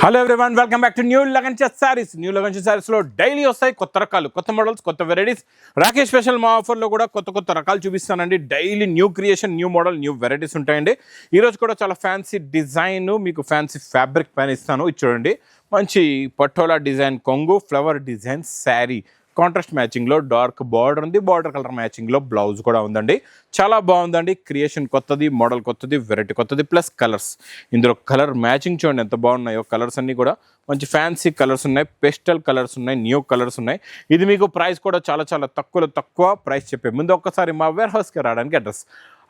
Hello everyone, welcome back to new లగన్చా saris. New లగన్చా సారీస్లో డైలీ వస్తాయి కొత్త రకాలు, కొత్త మోడల్స్, కొత్త వెరైటీస్. రాకేష్ స్పెషల్ మా ఆఫర్లో కూడా కొత్త రకాలు చూపిస్తానండి. Daily new creation, new model, new varieties ఉంటాయండి. ఈరోజు కూడా చాలా ఫ్యాన్సీ డిజైన్, మీకు ఫ్యాన్సీ ఫ్యాబ్రిక్ పైన ఇస్తాను. ఇది చూడండి, మంచి పటోలా డిజైన్ కొంగు, ఫ్లవర్ డిజైన్ శారీ, కాంట్రాస్ట్ మ్యాచింగ్లో డార్క్ బార్డర్ ఉంది, బార్డర్ కలర్ మ్యాచింగ్లో బ్లౌజ్ కూడా ఉందండి. చాలా బాగుందండి. క్రియేషన్ కొత్తది, మోడల్ కొత్తది, వెరైటీ కొత్తది, ప్లస్ కలర్స్. ఇందులో కలర్ మ్యాచింగ్ చూడండి ఎంత బాగున్నాయో. కలర్స్ అన్నీ కూడా మంచి ఫ్యాన్సీ కలర్స్ ఉన్నాయి, పెస్టల్ కలర్స్ ఉన్నాయి, న్యూ కలర్స్ ఉన్నాయి. ఇది మీకు ప్రైస్ కూడా చాలా తక్కువ ప్రైస్ చెప్పే ముందు ఒక్కసారి మా వేర్ హౌస్కి రావడానికి అడ్రస్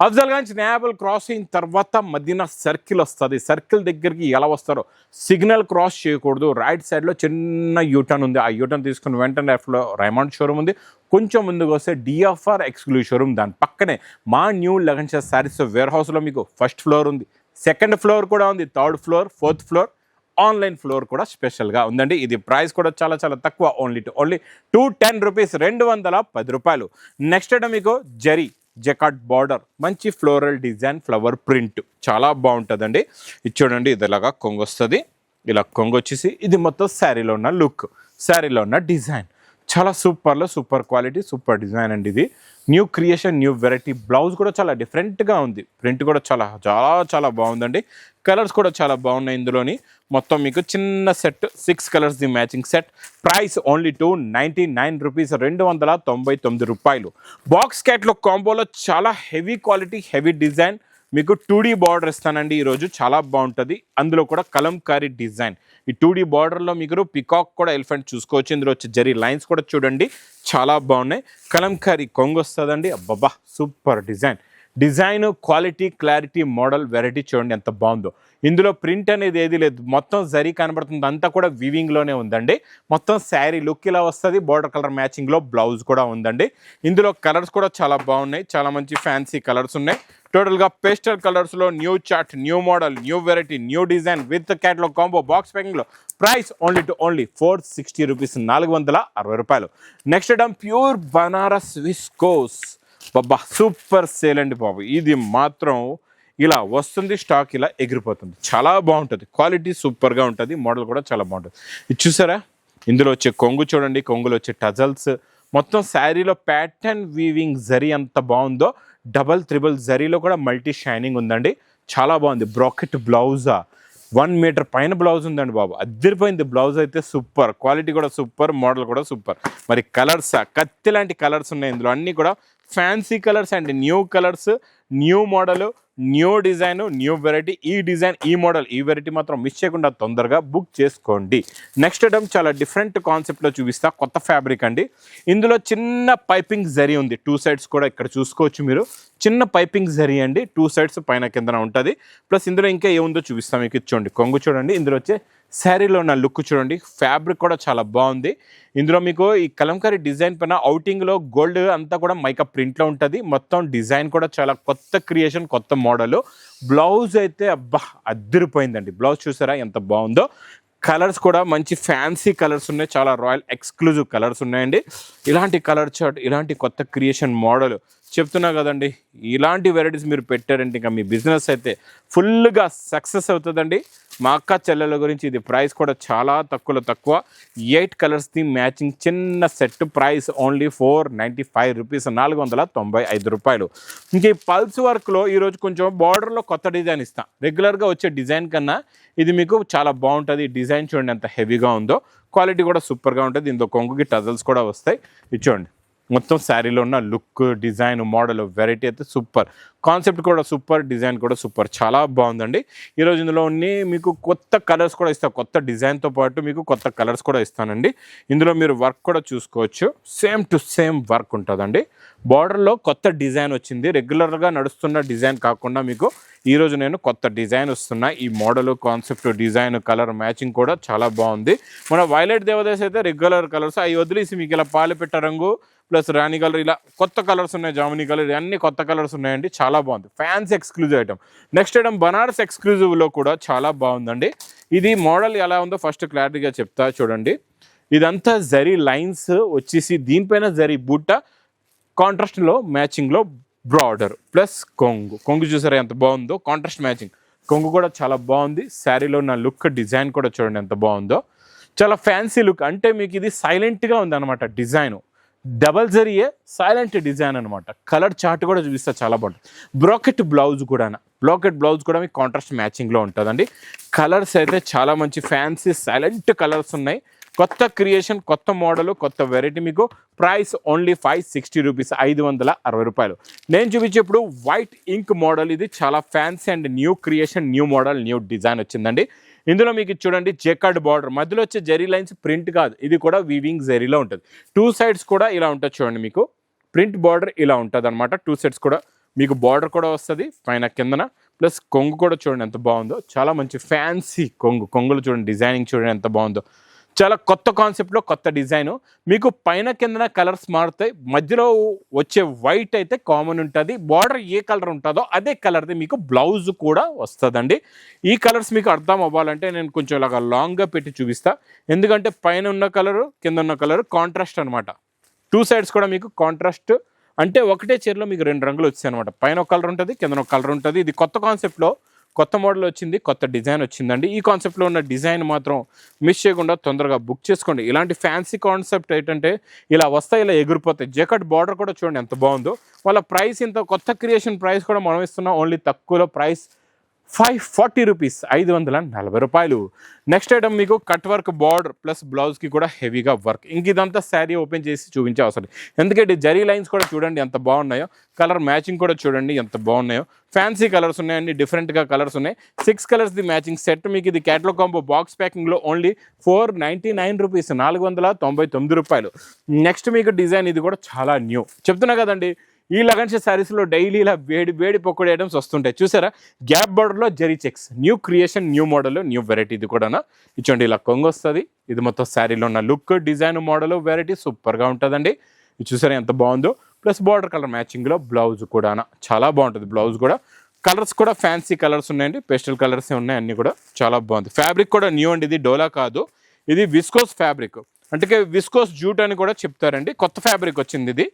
అఫ్జల్గంజ్ నేబల్ క్రాసింగ్ తర్వాత మదీనా సర్కిల్ వస్తుంది. సర్కిల్ దగ్గరికి ఎలా వస్తారో, సిగ్నల్ క్రాస్ చేయకూడదు. రైట్ సైడ్లో చిన్న యూటర్న్ ఉంది. ఆ యూటర్న్ తీసుకుని వెంటనే లెఫ్ట్లో రైమండ్ షోరూమ్ ఉంది. కొంచెం ముందుకు వస్తే డిఎఫ్ఆర్ ఎక్స్క్లూజివ్ షోరూమ్, దాని పక్కనే మా న్యూ లగన్చా సారీస్ వేర్ హౌస్లో మీకు ఫస్ట్ ఫ్లోర్ ఉంది, సెకండ్ ఫ్లోర్ కూడా ఉంది, third floor, fourth floor, online floor కూడా స్పెషల్గా ఉందండి. ఇది ప్రైస్ కూడా చాలా తక్కువ, ఓన్లీ $210, $210. నెక్స్ట్ అంటే మీకు జకాట్ బార్డర్, మంచి ఫ్లోరల్ డిజైన్, ఫ్లవర్ ప్రింట్, చాలా బాగుంటుందండి. ఇది చూడండి, ఇది ఇలాగా కొంగు వస్తుంది. ఇలా కొంగు వచ్చేసి ఇది మొత్తం శారీలో ఉన్న లుక్, శారీలో ఉన్న డిజైన్ చాలా సూపర్ క్వాలిటీ, సూపర్ డిజైన్ అండి. ఇది new creation, new variety. Blouse కూడా చాలా డిఫరెంట్గా ఉంది, ప్రింట్ కూడా చాలా బాగుందండి. కలర్స్ కూడా చాలా బాగున్నాయి. ఇందులోని మొత్తం మీకు చిన్న set 6 colours the matching set. Price only $299, $299. Box క్యాట్లో కాంబోలో చాలా హెవీ క్వాలిటీ, హెవీ డిజైన్, మీకు 2D బార్డర్ ఇస్తానండి ఈరోజు. చాలా బాగుంటుంది. అందులో కూడా కలంకారీ డిజైన్. ఈ 2D బార్డర్లో మీకు పికాక్ కూడా ఎలిఫెంట్ చూసుకోవచ్చు. ఇందులో వచ్చి జరీ లైన్స్ కూడా చూడండి, చాలా బాగున్నాయి. కలంకారీ కొంగు వస్తుందండి. అబ్బబ్బా, super design quality, clarity, model, variety చూడండి ఎంత బాగుందో. ఇందులో ప్రింట్ అనేది ఏది లేదు, మొత్తం జరీ కనబడుతుంది, అంతా కూడా వీవింగ్లోనే ఉందండి. మొత్తం శారీ లుక్ ఇలా వస్తుంది. బార్డర్ కలర్ మ్యాచింగ్లో బ్లౌజ్ కూడా ఉందండి. ఇందులో కలర్స్ కూడా చాలా బాగున్నాయి, చాలా మంచి ఫ్యాన్సీ కలర్స్ ఉన్నాయి. టోటల్గా పేస్టల్ కలర్స్లో new chart, new model, new variety, new design with catalogue combo box ప్యాకింగ్లో. Price only $460, $460. Next item pure Banaras viscose. బాబా, సూపర్ సేల్ అండి బాబు. ఇది మాత్రం ఇలా వస్తుంది, స్టాక్ ఇలా ఎగిరిపోతుంది. చాలా బాగుంటుంది, క్వాలిటీ సూపర్గా ఉంటుంది, మోడల్ కూడా చాలా బాగుంటుంది. ఇది చూసారా, ఇందులో వచ్చే కొంగు చూడండి, కొంగులో వచ్చే టజల్స్, మొత్తం శారీలో ప్యాటర్న్ వీవింగ్ జరీ ఎంత బాగుందో. డబల్ త్రిబుల్ జరీలో కూడా మల్టీ షైనింగ్ ఉందండి, చాలా బాగుంది. బ్రాకెట్ బ్లౌజా, 1 మీటర్ పైన బ్లౌజ్ ఉందండి బాబు, అద్దరిపోయింది. బ్లౌజ్ అయితే సూపర్, క్వాలిటీ కూడా సూపర్, మోడల్ కూడా సూపర్. మరి కలర్స్, కత్తి లాంటి కలర్స్ ఉన్నాయి ఇందులో. అన్నీ కూడా fancy colours and new colours, new model, new design, new variety. ఈ డిజైన్, ఈ మోడల్, ఈ వెరైటీ మాత్రం మిస్ చేయకుండా తొందరగా బుక్ చేసుకోండి. నెక్స్ట్ ఐటమ్ చాలా డిఫరెంట్ కాన్సెప్ట్లో చూపిస్తా, కొత్త ఫ్యాబ్రిక్ అండి. ఇందులో చిన్న పైపింగ్ జరీ ఉంది, 2 సైడ్స్ కూడా ఇక్కడ చూసుకోవచ్చు మీరు. చిన్న పైపింగ్ జరీ అండి, 2 సైడ్స్ పైన కిందన ఉంటుంది. ప్లస్ ఇందులో ఇంకా ఏముందో చూపిస్తాం మీకు. చూడండి కొంగు చూడండి, ఇందులో వచ్చే శారీలో ఉన్న లుక్ చూడండి, ఫ్యాబ్రిక్ కూడా చాలా బాగుంది. ఇందులో మీకు ఈ కలంకారీ డిజైన్ పైన అవుటింగ్లో గోల్డ్ అంతా కూడా మైకా ప్రింట్లో ఉంటుంది. మొత్తం డిజైన్ కూడా చాలా కొత్త క్రియేషన్, కొత్త మోడల్. బ్లౌజ్ అయితే అబ్బా అద్దరిపోయిందండి. బ్లౌజ్ చూసారా ఎంత బాగుందో. కలర్స్ కూడా మంచి ఫ్యాన్సీ కలర్స్ ఉన్నాయి, చాలా రాయల్ ఎక్స్క్లూజివ్ కలర్స్ ఉన్నాయండి. ఇలాంటి కలర్ చార్ట్, ఇలాంటి కొత్త క్రియేషన్ మోడల్ చెప్తున్నా కదండి. ఇలాంటి వెరైటీస్ మీరు పెట్టారంటే ఇంకా మీ బిజినెస్ అయితే ఫుల్గా సక్సెస్ అవుతుందండి. మా అక్క చెల్లెల గురించి ఇది ప్రైస్ కూడా చాలా తక్కువ. 8 కలర్స్ది మ్యాచింగ్ చిన్న సెట్. Price only $495, $495. ఇంక ఈ పల్స్ వర్క్లో ఈరోజు కొంచెం బార్డర్లో కొత్త డిజైన్ ఇస్తాను. రెగ్యులర్గా వచ్చే డిజైన్ కన్నా ఇది మీకు చాలా బాగుంటుంది. డిజైన్ చూడండి ఎంత హెవీగా ఉందో, క్వాలిటీ కూడా సూపర్గా ఉంటుంది. ఇందులో కొంగుకి టజల్స్ కూడా వస్తాయి. ఇది చూడండి, మొత్తం శారీలో ఉన్న లుక్, డిజైన్, మోడల్, వెరైటీ అయితే సూపర్. కాన్సెప్ట్ కూడా సూపర్, డిజైన్ కూడా సూపర్, చాలా బాగుందండి. ఈరోజు ఇందులో మీకు కొత్త కలర్స్ కూడా ఇస్తాను, కొత్త డిజైన్తో పాటు మీకు కొత్త కలర్స్ కూడా ఇస్తానండి. ఇందులో మీరు వర్క్ కూడా చూసుకోవచ్చు, సేమ్ టు సేమ్ వర్క్ ఉంటుందండి. బార్డర్లో కొత్త డిజైన్ వచ్చింది, రెగ్యులర్గా నడుస్తున్న డిజైన్ కాకుండా మీకు ఈరోజు నేను కొత్త డిజైన్ వస్తున్నా. ఈ model, concept, design, colour matching కూడా చాలా బాగుంది. మన వైలెట్ దేవదాస్ అయితే రెగ్యులర్ కలర్స్, అవి వదిలేసి మీకు ఇలా పాలపిట్ట రంగు ప్లస్ రాణి కలర్, ఇలా కొత్త కలర్స్ ఉన్నాయి, జామునీ కలర్, అన్ని కొత్త కలర్స్ ఉన్నాయండి. చాలా బాగుంది, fancy exclusive item. Next item Banaras ఎక్స్క్లూజివ్లో కూడా చాలా బాగుందండి. ఇది మోడల్ ఎలా ఉందో ఫస్ట్ క్లారిటీగా చెప్తా చూడండి. ఇదంతా జరీ లైన్స్ వచ్చేసి, దీనిపైన జరీ బుట్ట, కాంట్రాస్ట్లో మ్యాచింగ్లో బార్డర్ ప్లస్ కొంగు చూసారా ఎంత బాగుందో, కాంట్రాస్ట్ మ్యాచింగ్. కొంగు కూడా చాలా బాగుంది. శారీలో ఉన్న లుక్ డిజైన్ కూడా చూడండి ఎంత బాగుందో. చాలా ఫ్యాన్సీ లుక్, అంటే మీకు ఇది సైలెంట్గా ఉంది అనమాట డిజైన్. డబల్ జరీయే సైలెంట్ డిజైన్ అనమాట. కలర్ చార్ట్ కూడా చూపిస్తా, చాలా బాగుంటుంది. బ్రాకెట్ బ్లౌజ్ కూడా మీకు కాంట్రాస్ట్ మ్యాచింగ్లో ఉంటుందండి. కలర్స్ అయితే చాలా మంచి ఫ్యాన్సీ సైలెంట్ కలర్స్ ఉన్నాయి. కొత్త క్రియేషన్, కొత్త మోడల్, కొత్త వెరైటీ. మీకు ప్రైస్ ఓన్లీ 560 రూపీస్, 560 రూపాయలు. నేను చూపించేప్పుడు వైట్ ఇంక్ మోడల్. ఇది చాలా fancy and new creation, new model, new design వచ్చిందండి. ఇందులో మీకు చూడండి జెకార్డ్ బార్డర్, మధ్యలో వచ్చే జరీ లైన్స్ ప్రింట్ కాదు, ఇది కూడా వీవింగ్ జరీలో ఉంటుంది. 2 సైడ్స్ కూడా ఇలా ఉంటుంది చూడండి. మీకు ప్రింట్ బార్డర్ ఇలా ఉంటుంది అనమాట. 2 సైడ్స్ కూడా మీకు బార్డర్ కూడా వస్తుంది పైన కిందన. ప్లస్ కొంగు కూడా చూడండి ఎంత బాగుందో. చాలా మంచి ఫ్యాన్సీ కొంగులు చూడండి, డిజైనింగ్ చూడండి ఎంత బాగుందో. చాలా కొత్త కాన్సెప్ట్లో కొత్త డిజైను. మీకు పైన కిందన కలర్స్ మారుతాయి, మధ్యలో వచ్చే వైట్ అయితే కామన్ ఉంటుంది. బార్డర్ ఏ కలర్ ఉంటుందో అదే కలర్ది మీకు బ్లౌజ్ కూడా వస్తుందండి. ఈ కలర్స్ మీకు అర్థం అవ్వాలంటే నేను కొంచెం ఇలాగా లాంగ్గా పెట్టి చూపిస్తా, ఎందుకంటే పైన ఉన్న కలరు కింద ఉన్న కలరు కాంట్రాస్ట్ అనమాట. 2 సైడ్స్ కూడా మీకు కాంట్రాస్ట్, అంటే ఒకటే చీరలో మీకు 2 రంగులు వచ్చాయి అనమాట. పైన ఒక కలర్ ఉంటుంది, కింద ఒక కలర్ ఉంటుంది. ఇది కొత్త కాన్సెప్ట్లో కొత్త మోడల్ వచ్చింది, కొత్త డిజైన్ వచ్చిందండి. ఈ కాన్సెప్ట్లో ఉన్న డిజైన్ మాత్రం మిస్ చేయకుండా తొందరగా బుక్ చేసుకోండి. ఇలాంటి ఫ్యాన్సీ కాన్సెప్ట్ ఏంటంటే ఇలా వస్తాయి, ఇలా ఎగిరిపోతాయి. జెకార్డ్ బార్డర్ కూడా చూడండి ఎంత బాగుందో. వాళ్ళ ప్రైస్ ఇంత కొత్త క్రియేషన్ ప్రైస్ కూడా మనం ఇస్తున్నాం ఓన్లీ తక్కువలో. ప్రైస్ 540 రూపీస్, 540 రూపాయలు. నెక్స్ట్ ఐటమ్ మీకు కట్ వర్క్ బార్డర్ ప్లస్ బ్లౌజ్కి కూడా హెవీగా వర్క్. ఇంక ఇదంతా శారీ ఓపెన్ చేసి చూపించే అవసరం, ఎందుకంటే జరీ లైన్స్ కూడా చూడండి ఎంత బాగున్నాయో. కలర్ మ్యాచింగ్ కూడా చూడండి ఎంత బాగున్నాయో. ఫ్యాన్సీ కలర్స్ ఉన్నాయండి, డిఫరెంట్గా కలర్స్ ఉన్నాయి. 6 కలర్స్ ది మ్యాచింగ్ సెట్. మీకు ఇది క్యాటలాగ్ కాంబో బాక్స్ ప్యాకింగ్లో ఓన్లీ 499 రూపీస్, 499 రూపాయలు. నెక్స్ట్ మీకు డిజైన్, ఇది కూడా చాలా న్యూ చెప్తున్నా కదండి. ఈ లగన్స్ శారీస్లో డైలీ ఇలా వేడి పొక్కడి ఐటమ్స్ వస్తుంటాయి చూసారా. గ్యాప్ బార్డర్లో zari checks, new creation, new model, new variety. ఇది కూడా ఇచ్చండి ఇలా కొంగు వస్తుంది. ఇది మొత్తం శారీలో ఉన్న లుక్, డిజైన్, మోడల్, వెరైటీ సూపర్గా ఉంటుందండి. ఇది చూసారా ఎంత బాగుందో. ప్లస్ బార్డర్ కలర్ మ్యాచింగ్లో బ్లౌజ్ కూడా చాలా బాగుంటుంది. బ్లౌజ్ కూడా కలర్స్ కూడా ఫ్యాన్సీ కలర్స్ ఉన్నాయండి, పేస్టల్ కలర్స్ ఉన్నాయి, అన్నీ కూడా చాలా బాగుంది. ఫ్యాబ్రిక్ కూడా న్యూ అండి, ఇది డోలా కాదు, ఇది విస్కోస్ ఫ్యాబ్రిక్. అంటే విస్కోస్ జూట్ అని కూడా చెప్తారండి. కొత్త ఫ్యాబ్రిక్ వచ్చింది, ఇది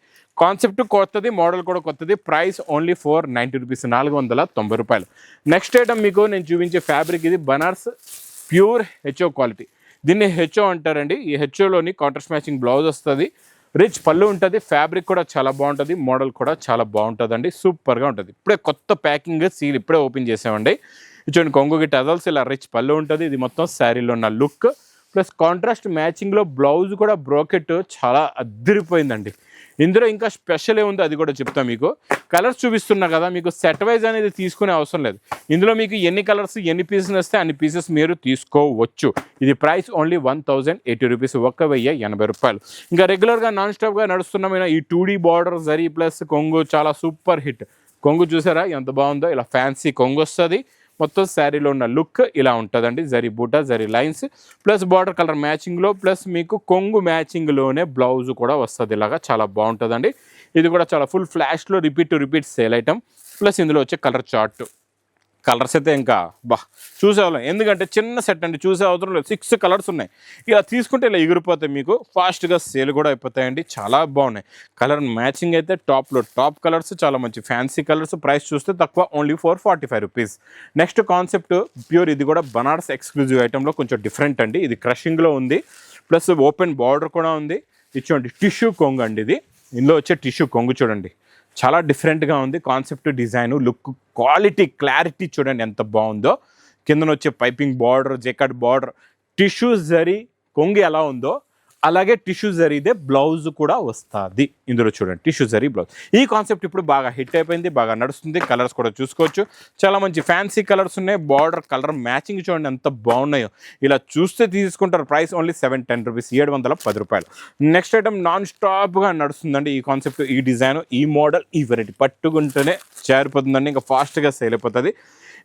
కాన్సెప్ట్ కొత్తది, మోడల్ కూడా కొత్తది. ప్రైస్ ఓన్లీ 490 రూపీస్, 490 రూపాయలు. నెక్స్ట్ ఐటమ్ మీకు నేను చూపించే ఫ్యాబ్రిక్, ఇది బనారస్ ప్యూర్ హెచ్ఓ క్వాలిటీ. దీన్ని హెచ్ఓ అంటారండి. ఈ హెచ్ఓలోని కాంట్రాస్ట్ మ్యాచింగ్ బ్లౌజ్ వస్తుంది, రిచ్ పళ్ళు ఉంటుంది. ఫ్యాబ్రిక్ కూడా చాలా బాగుంటుంది, మోడల్ కూడా చాలా బాగుంటుందండి, సూపర్గా ఉంటుంది. ఇప్పుడే కొత్త ప్యాకింగ్ సీల్ ఇప్పుడే ఓపెన్ చేసామండి. చూడండి కొంగుకి టజల్స్, ఇలా రిచ్ పళ్ళు ఉంటుంది. ఇది మొత్తం శారీలో ఉన్న లుక్ ప్లస్ కాంట్రాస్ట్ మ్యాచింగ్లో బ్లౌజ్ కూడా బ్రోకెట్ చాలా అద్దరిపోయిందండి. ఇందులో ఇంకా స్పెషల్ ఏముందో అది కూడా చెప్తాను మీకు. కలర్స్ చూపిస్తున్నా కదా, మీకు సెట్ వైజ్ అనేది తీసుకునే అవసరం లేదు. ఇందులో మీకు ఎన్ని కలర్స్ ఎన్ని పీసెస్ వస్తే అన్ని పీసెస్ మీరు తీసుకోవచ్చు. ఇది ప్రైస్ ఓన్లీ 1080 రూపీస్, 1080 రూపాయలు. ఇంకా రెగ్యులర్గా నాన్ స్టాప్గా నడుస్తున్నామైన ఈ 2D బార్డర్ జరీ ప్లస్ కొంగు చాలా సూపర్ హిట్. కొంగు చూసారా ఎంత బాగుందో, ఇలా ఫ్యాన్సీ కొంగు వస్తుంది. మొత్తం శారీలో ఉన్న లుక్ ఇలా ఉంటుందండి. Zari buta, zari lines plus border colour మ్యాచింగ్లో ప్లస్ మీకు కొంగు మ్యాచింగ్లోనే బ్లౌజ్ కూడా వస్తుంది. ఇలాగా చాలా బాగుంటుందండి. ఇది కూడా చాలా ఫుల్ ఫ్లాష్లో రిపీట్ సేల్ ఐటమ్. ప్లస్ ఇందులో వచ్చే కలర్ చార్ట్, కలర్స్ అయితే ఇంకా చూసేవాళ్ళం, ఎందుకంటే చిన్న సెట్ అండి, చూసే అవసరం లేదు. 6 కలర్స్ ఉన్నాయి. ఇలా తీసుకుంటే ఇలా ఎగిరిపోతాయి, మీకు ఫాస్ట్గా సేల్ కూడా అయిపోతాయండి. చాలా బాగున్నాయి. కలర్ మ్యాచింగ్ అయితే టాప్లో టాప్ కలర్స్, చాలా మంచి ఫ్యాన్సీ కలర్స్. ప్రైస్ చూస్తే తక్కువ, only 445 rupees. Next concept pure, ఇది కూడా బనారస్ ఎక్స్క్లూజివ్ ఐటెంలో కొంచెం డిఫరెంట్ అండి. ఇది క్రషింగ్లో ఉంది, ప్లస్ ఓపెన్ బార్డర్ కూడా ఉంది. ఇచ్చుకోండి టిష్యూ కొంగు అండి ఇది. ఇందులో వచ్చే టిష్యూ కొంగు చూడండి చాలా డిఫరెంట్గా ఉంది. Concept, design, look, quality, clarity చూడండి ఎంత బాగుందో. కిందన వచ్చే piping border, jacquard border, tissue zari కొంగు ఎలా ఉందో అలాగే టిష్యూ జరీదే బ్లౌజ్ కూడా వస్తుంది. ఇందులో చూడండి టిష్యూ జరీ బ్లౌజ్. ఈ కాన్సెప్ట్ ఇప్పుడు బాగా హిట్ అయిపోయింది, బాగా నడుస్తుంది. కలర్స్ కూడా చూసుకోవచ్చు, చాలా మంచి ఫ్యాన్సీ కలర్స్ ఉన్నాయి. బార్డర్ కలర్ మ్యాచింగ్ చూడండి ఎంత బాగున్నాయో. ఇలా చూస్తే తీసుకుంటారు. ప్రైస్ ఓన్లీ 710 రూపీస్, 710 రూపాయలు. నెక్స్ట్ ఐటమ్ నాన్ స్టాప్గా నడుస్తుందండి. ఈ కాన్సెప్ట్, ఈ డిజైన్, ఈ మోడల్, ఈ వెరైటీ పట్టుకుంటేనే చేరిపోతుందండి, ఇంకా ఫాస్ట్గా సేల్ అయిపోతుంది.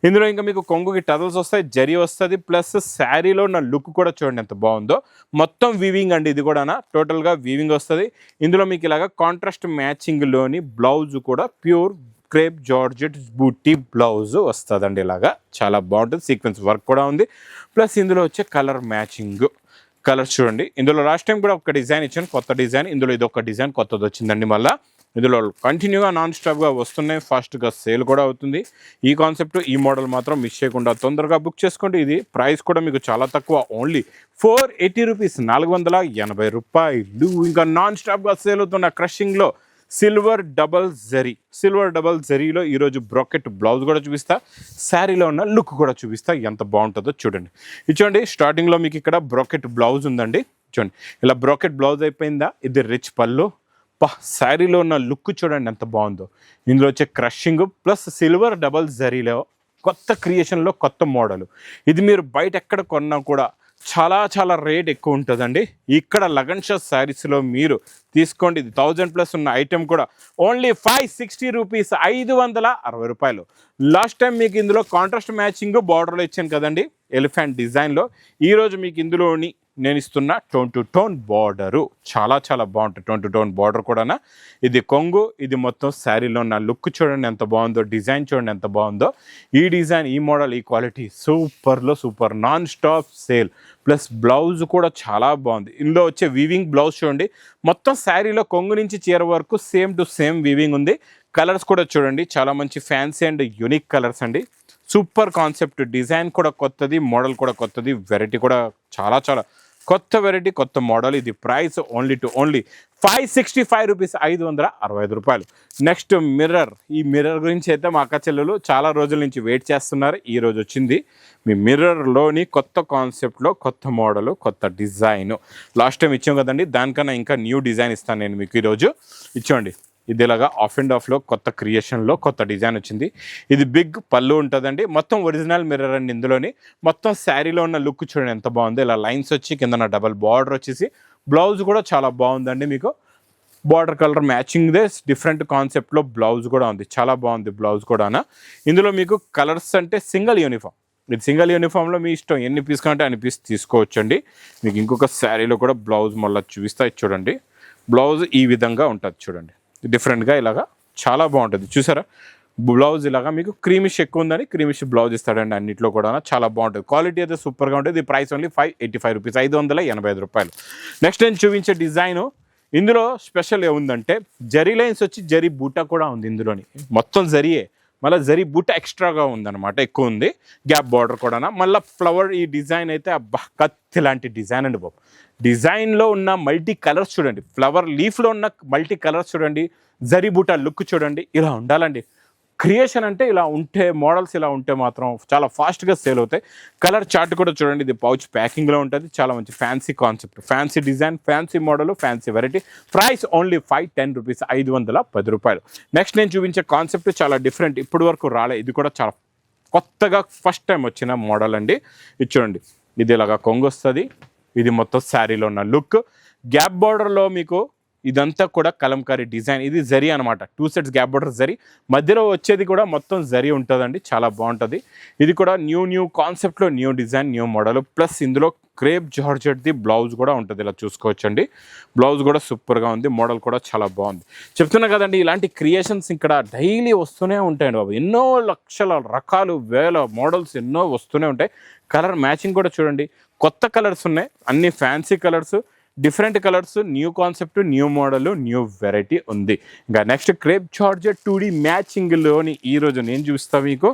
ఇందులో ఇంకా మీకు కొంగుకి టజల్స్ వస్తాయి, జరీ వస్తుంది. ప్లస్ శారీలో ఉన్న లుక్ కూడా చూడండి ఎంత బాగుందో. మొత్తం వీవింగ్ అండి, ఇది కూడా టోటల్గా వీవింగ్ వస్తుంది. ఇందులో మీకు ఇలాగ కాంట్రాస్ట్ మ్యాచింగ్లోని బ్లౌజ్ కూడా ప్యూర్ క్రేప్ జార్జెట్ బూటీ బ్లౌజ్ వస్తుందండి. ఇలాగా చాలా బాగుంటుంది. సీక్వెన్స్ వర్క్ కూడా ఉంది. ప్లస్ ఇందులో వచ్చే కలర్ మ్యాచింగ్, కలర్స్ చూడండి. ఇందులో లాస్ట్ టైం కూడా ఒక డిజైన్ ఇచ్చాను, కొత్త డిజైన్. ఇందులో ఇది ఒక డిజైన్ కొత్తది వచ్చిందండి. మళ్ళీ ఇందులో కంటిన్యూగా నాన్ స్టాప్గా వస్తున్నాయి, ఫాస్ట్గా సేల్ కూడా అవుతుంది. ఈ కాన్సెప్ట్ ఈ మోడల్ మాత్రం మిస్ చేయకుండా తొందరగా బుక్ చేసుకోండి. ఇది ప్రైస్ కూడా మీకు చాలా తక్కువ, ఓన్లీ 480 రూపీస్, 480 రూపాయలు. ఇంకా నాన్ స్టాప్గా సేల్ అవుతున్న క్రషింగ్లో సిల్వర్ డబల్ జరీలో ఈరోజు బ్రాకెట్ బ్లౌజ్ కూడా చూపిస్తా, శారీలో ఉన్న లుక్ కూడా చూపిస్తా ఎంత బాగుంటుందో చూడండి. చూడండి స్టార్టింగ్లో మీకు ఇక్కడ బ్రాకెట్ బ్లౌజ్ ఉందండి. చూడండి ఇలా బ్రాకెట్ బ్లౌజ్ అయిపోయిందా, ఇది రిచ్ పళ్ళు. శారీలో ఉన్న లుక్ చూడండి ఎంత బాగుందో. ఇందులో వచ్చే క్రషింగ్ ప్లస్ సిల్వర్ డబల్ జరీలో కొత్త క్రియేషన్లో కొత్త మోడల్. ఇది మీరు బయట ఎక్కడ కొన్నా కూడా చాలా రేట్ ఎక్కువ ఉంటుందండి. ఇక్కడ లగన్ షా శారీస్లో మీరు తీసుకోండి. ఇది 1000+ ఉన్న ఐటెం కూడా ఓన్లీ 560 రూపీస్, 560 రూపాయలు. లాస్ట్ టైం మీకు ఇందులో కాంట్రాస్ట్ మ్యాచింగ్ బార్డర్లో ఇచ్చాను కదండి ఎలిఫెంట్ డిజైన్లో. ఈరోజు మీకు ఇందులోని నేను ఇస్తున్న టోన్ టు టోన్ బార్డరు చాలా బాగుంటుంది. టోన్ టు టోన్ బార్డర్ కూడా. ఇది కొంగు, ఇది మొత్తం శారీలో ఉన్న లుక్ చూడండి ఎంత బాగుందో, డిజైన్ చూడండి ఎంత బాగుందో. ఈ డిజైన్, ఈ మోడల్, ఈ quality super non stop sale. Plus blouse కూడా చాలా బాగుంది. ఇందులో వచ్చే వీవింగ్ బ్లౌజ్ చూడండి, మొత్తం శారీలో కొంగు నుంచి చీర వరకు సేమ్ టు సేమ్ వీవింగ్ ఉంది. కలర్స్ కూడా చూడండి చాలా మంచి ఫ్యాన్సీ అండ్ యూనిక్ కలర్స్ అండి. సూపర్ కాన్సెప్ట్, డిజైన్ కూడా కొత్తది, మోడల్ కూడా కొత్తది, వెరైటీ కూడా చాలా కొత్త వెరైటీ, కొత్త మోడల్. ఇది ప్రైస్ ఓన్లీ 565 రూపీస్, 565 రూపాయలు. Next mirror. ఈ మిర్రర్ గురించి అయితే మా అక్క చెల్లెలు చాలా రోజుల నుంచి వెయిట్ చేస్తున్నారు. ఈ రోజు వచ్చింది మీ మిర్రర్లోని కొత్త కాన్సెప్ట్లో కొత్త మోడల్, కొత్త డిజైన్. లాస్ట్ టైం ఇచ్చాం కదండి, దానికన్నా ఇంకా న్యూ డిజైన్ ఇస్తాను నేను మీకు ఈరోజు. ఇచ్చోండి ఇది ఇలాగా ఆఫ్ అండ్ ఆఫ్లో కొత్త క్రియేషన్లో కొత్త డిజైన్ వచ్చింది. ఇది బిగ్ పళ్ళు ఉంటుందండి, మొత్తం ఒరిజినల్ మిర్రర్ అండి. ఇందులోని మొత్తం శారీలో ఉన్న లుక్ చూడండి ఎంత బాగుంది. ఇలా లైన్స్ వచ్చి కింద డబల్ బార్డర్ వచ్చేసి, బ్లౌజ్ కూడా చాలా బాగుందండి. మీకు బార్డర్ కలర్ మ్యాచింగ్దే డిఫరెంట్ కాన్సెప్ట్లో బ్లౌజ్ కూడా ఉంది, చాలా బాగుంది బ్లౌజ్ కూడా. ఇందులో మీకు కలర్స్ అంటే సింగిల్ యూనిఫామ్. ఇది సింగిల్ యూనిఫామ్లో మీ ఇష్టం, ఎన్ని పీస్ కంటే అన్ని పీస్ తీసుకోవచ్చండి. మీకు ఇంకొక శారీలో కూడా బ్లౌజ్ మళ్ళీ చూపిస్తా చూడండి. బ్లౌజ్ ఈ విధంగా ఉంటుంది చూడండి, డిఫరెంట్గా ఇలాగా చాలా బాగుంటుంది. చూసారా బ్లౌజ్ ఇలాగా మీకు క్రీమిష్ ఎక్కువ ఉందని క్రీమిష్ బ్లౌజ్ ఇస్తాడండి అన్నింటిలో కూడా. చాలా బాగుంటుంది, క్వాలిటీ అయితే సూపర్గా ఉంటుంది. ఇది ప్రైస్ ఓన్లీ 585 రూపీస్, 585 రూపాయలు. నెక్స్ట్ నేను చూపించే డిజైను, ఇందులో స్పెషల్ ఏముందంటే జరీ లైన్స్ వచ్చి జరీ బూటా కూడా ఉంది. ఇందులోని మొత్తం జరీయే, మళ్ళీ జరీ బూటా ఎక్స్ట్రాగా ఉందన్నమాట, ఎక్కువ ఉంది. గ్యాప్ బార్డర్ కూడా. మళ్ళీ ఫ్లవర్ ఈ డిజైన్ అయితే అబ్బా కత్తి లాంటి డిజైన్ అండి బాబు. డిజైన్లో ఉన్న మల్టీ కలర్స్ చూడండి, ఫ్లవర్ లీఫ్లో ఉన్న మల్టీ కలర్స్ చూడండి, జరీ బూటా లుక్ చూడండి. ఇలా ఉండాలండి క్రియేషన్ అంటే. ఇలా ఉంటే మోడల్స్ ఇలా ఉంటే మాత్రం చాలా ఫాస్ట్గా సేల్ అవుతాయి. కలర్ చార్ట్ కూడా చూడండి, ఇది పౌచ్ ప్యాకింగ్లో ఉంటుంది. చాలా మంచి fancy concept, fancy design, fancy model, fancy variety. Price only 510 rupees, 510 రూపాయలు. నెక్స్ట్ నేను చూపించే కాన్సెప్ట్ చాలా డిఫరెంట్, ఇప్పటి వరకు రాలే. ఇది కూడా చాలా కొత్తగా ఫస్ట్ టైం వచ్చిన మోడల్ అండి. ఇది చూడండి, ఇది ఇలాగా కొంగు వస్తుంది. ఇది మొత్తం శారీలో ఉన్న లుక్. గ్యాప్ బార్డర్లో మీకు ఇదంతా కూడా కలంకారీ డిజైన్. ఇది జరీ అనమాట, 2 సెట్స్ గ్యాప్ బార్డర్ జరీ. మధ్యలో వచ్చేది కూడా మొత్తం జరీ ఉంటుందండి, చాలా బాగుంటుంది. ఇది కూడా న్యూ కాన్సెప్ట్లో new design, new model. Plus ఇందులో క్రేప్ జార్జెట్ది బ్లౌజ్ కూడా ఉంటుంది, ఇలా చూసుకోవచ్చండి. బ్లౌజ్ కూడా సూపర్గా ఉంది, మోడల్ కూడా చాలా బాగుంది. చెప్తున్నా కదండి, ఇలాంటి క్రియేషన్స్ ఇక్కడ డైలీ వస్తూనే ఉంటాయండి బాబు. ఎన్నో లక్షల రకాలు, వేల మోడల్స్ ఎన్నో వస్తూనే ఉంటాయి. కలర్ మ్యాచింగ్ కూడా చూడండి, కొత్త కలర్స్ ఉన్నాయి, అన్ని fancy colours, different colours, new concept, new model, new variety ఉంది. ఇంకా నెక్స్ట్ క్రేప్ జార్జెట్ 2D మ్యాచింగ్లోని ఈరోజు నేను చూపిస్తాను మీకు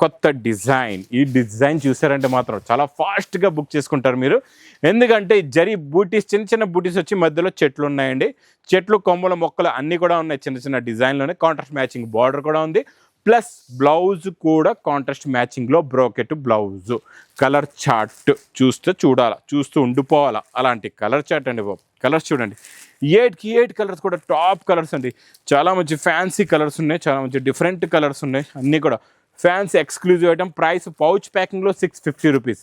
కొత్త డిజైన్. ఈ డిజైన్ చూసారంటే మాత్రం చాలా ఫాస్ట్గా బుక్ చేసుకుంటారు మీరు. ఎందుకంటే జరీ బూటీస్, చిన్న బూటీస్ వచ్చి మధ్యలో చెట్లు ఉన్నాయండి. చెట్లు, కొమ్మల, మొక్కలు అన్నీ కూడా ఉన్నాయి చిన్న డిజైన్లోనే. కాంట్రాస్ట్ మ్యాచింగ్ బార్డర్ కూడా ఉంది. ప్లస్ బ్లౌజ్ కూడా కాంట్రాస్ట్ మ్యాచింగ్లో బ్రోకెట్ బ్లౌజ్. కలర్ చార్ట్ చూస్తూ ఉండిపోవాలా, అలాంటి కలర్ చార్ట్ అండి బాబు. కలర్స్ చూడండి, 8కి 8 కలర్స్ కూడా టాప్ కలర్స్ అండి. చాలా మంచి ఫ్యాన్సీ కలర్స్ ఉన్నాయి, చాలా మంచి డిఫరెంట్ కలర్స్ ఉన్నాయి, అన్నీ కూడా fancy exclusive item. Price pouch ప్యాకింగ్లో 650 రూపీస్.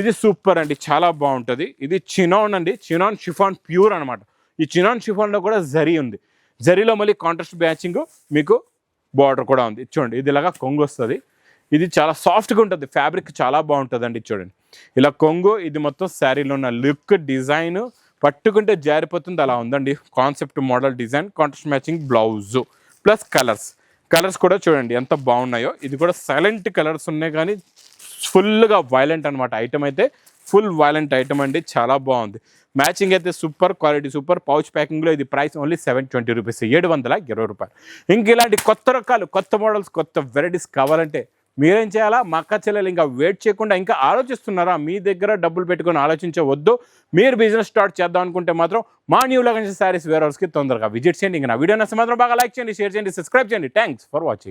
ఇది సూపర్ అండి, చాలా బాగుంటుంది. ఇది చినాన్ అండి, చినాన్ షిఫాన్ ప్యూర్ అనమాట. ఈ చినాన్ షిఫాన్లో కూడా జరీ ఉంది. జరీలో మళ్ళీ కాంట్రాస్ట్ మ్యాచింగ్ మీకు బార్డర్ కూడా ఉంది. చూడండి, ఇది ఇలాగా కొంగు వస్తుంది. ఇది చాలా సాఫ్ట్గా ఉంటుంది, ఫ్యాబ్రిక్ చాలా బాగుంటుందండి. చూడండి ఇలా కొంగు, ఇది మొత్తం శారీలో ఉన్న లుక్, డిజైన్ పట్టుకుంటే జారిపోతుంది అలా ఉందండి. Concept model design, contrast matching blouse plus colours కూడా చూడండి ఎంత బాగున్నాయో. ఇది కూడా సైలెంట్ కలర్స్ ఉన్నాయి కానీ ఫుల్గా వైలెంట్ అనమాట. ఐటమ్ అయితే ఫుల్ వైలెంట్ ఐటమ్ అండి, చాలా బాగుంది. మ్యాచింగ్ అయితే సూపర్, క్వాలిటీ సూపర్. పౌచ్ ప్యాకింగ్లో ఇది ప్రైస్ ఓన్లీ 720 రూపీస్, 720 రూపాయలు. ఇంక ఇలాంటి కొత్త రకాలు, కొత్త మోడల్స్, కొత్త వెరైటీస్ కావాలంటే మీరేం చేయాలా? మా అక్క చెల్లెలు ఇంకా వెయిట్ చేయకుండా ఇంకా ఆలోచిస్తున్నారా? మీ దగ్గర డబ్బులు పెట్టుకొని ఆలోచించవద్దు. మీరు బిజినెస్ స్టార్ట్ చేద్దాం అనుకుంటే మాత్రం మా న్యూ లగన్ శారీస్ వేర్ హౌస్కి తొందరగా విజిట్ చేయండి. ఇంకా నా వీడియో నచ్చితే మాత్రం బాగా లైక్ చేయండి, షేర్ చేయండి, సబ్స్క్రైబ్ చేయండి. Thanks for watching.